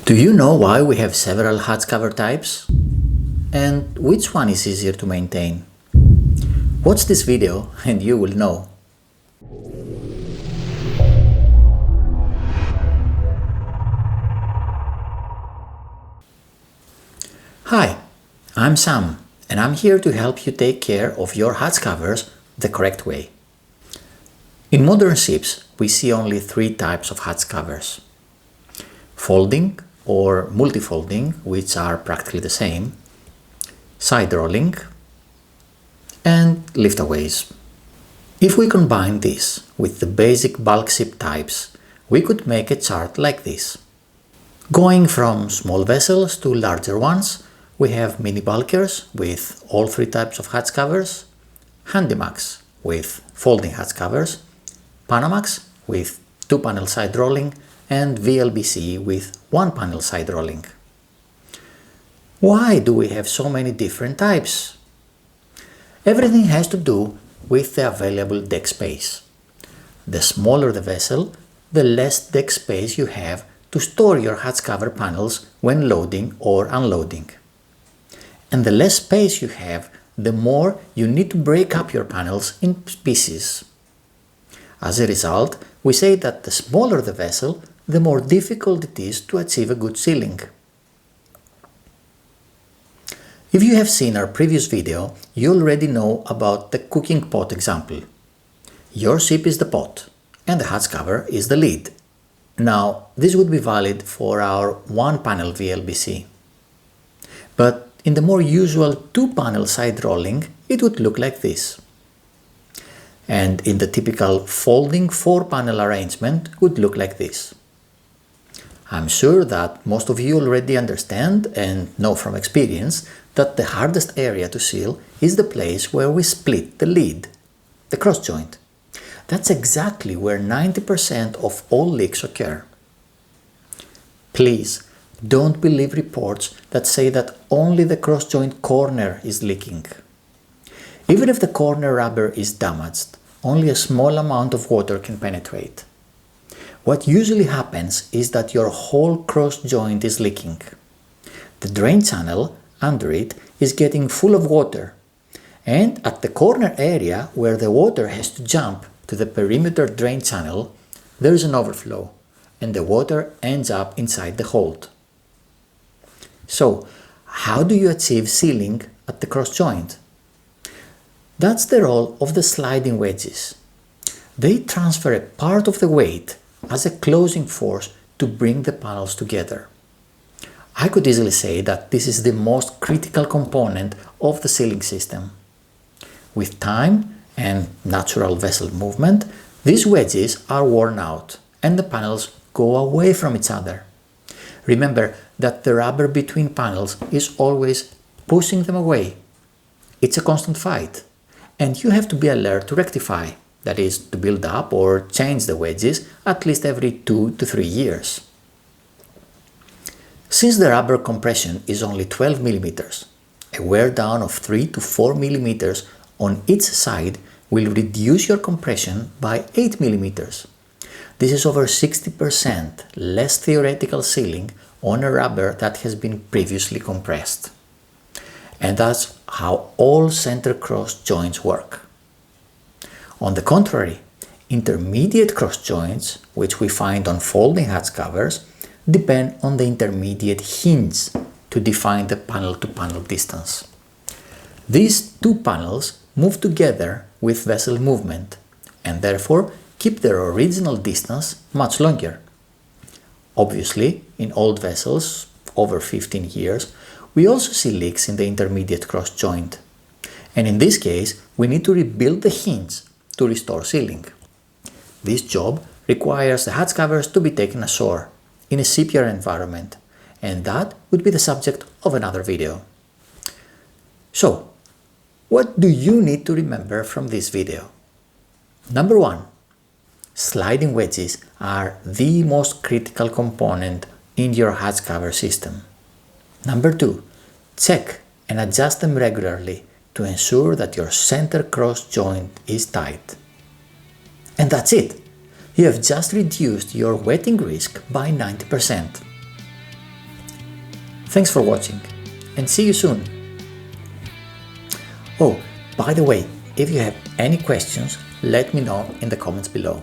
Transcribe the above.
Do you know why we have several hard cover types? And which one is easier to maintain? Watch this video and you will know. Hi, I'm Sam and I'm here to help you take care of your hard covers the correct way. In modern ships, we see only three types of hard covers: folding or multifolding, which are practically the same, side rolling, and liftaways. If we combine this with the basic bulk ship types, we could make a chart like this. Going from small vessels to larger ones, we have mini bulkers with all three types of hatch covers, handymax with folding hatch covers, panamax with two-panel side rolling, and VLBC with one-panel side rolling. Why do we have so many different types? Everything has to do with the available deck space. The smaller the vessel, the less deck space you have to store your hatch cover panels when loading or unloading. And the less space you have, the more you need to break up your panels in pieces. As a result, we say that the smaller the vessel, the more difficult it is to achieve a good sealing. If you have seen our previous video, you already know about the cooking pot example. Your ship is the pot and the hatch cover is the lid. Now, this would be valid for our one-panel VLBC. But in the more usual two-panel side rolling, it would look like this. And in the typical folding four-panel arrangement would look like this. I'm sure that most of you already understand and know from experience that the hardest area to seal is the place where we split the lid, the cross joint. That's exactly where 90% of all leaks occur. Please don't believe reports that say that only the cross joint corner is leaking. Even if the corner rubber is damaged, only a small amount of water can penetrate. What usually happens is that your whole cross joint is leaking. The drain channel under it is getting full of water, and at the corner area where the water has to jump to the perimeter drain channel, there is an overflow, and the water ends up inside the hold. So, how do you achieve sealing at the cross joint? That's the role of the sliding wedges. They transfer a part of the weight as a closing force to bring the panels together. I could easily say that this is the most critical component of the sealing system. With time and natural vessel movement, these wedges are worn out and the panels go away from each other. Remember that the rubber between panels is always pushing them away. It's a constant fight, and you have to be alert to rectify. That is, to build up or change the wedges at least every 2 to 3 years. Since the rubber compression is only 12 mm, a wear down of 3 to 4 mm on each side will reduce your compression by 8 mm. This is over 60% less theoretical sealing on a rubber that has been previously compressed. And that's how all center cross joints work. On the contrary, intermediate cross joints, which we find on folding hatch covers, depend on the intermediate hinge to define the panel-to-panel distance. These two panels move together with vessel movement and therefore keep their original distance much longer. Obviously, in old vessels, over 15 years, we also see leaks in the intermediate cross joint. And in this case, we need to rebuild the hinge to restore sealing. This job requires the hatch covers to be taken ashore in a shipyard environment, and that would be the subject of another video. So, what do you need to remember from this video? Number 1. Sliding wedges are the most critical component in your hatch cover system. Number 2. Check and adjust them regularly to ensure that your center cross joint is tight. And that's it! You have just reduced your wetting risk by 90%. Thanks for watching and see you soon. Oh, by the way, if you have any questions, let me know in the comments below.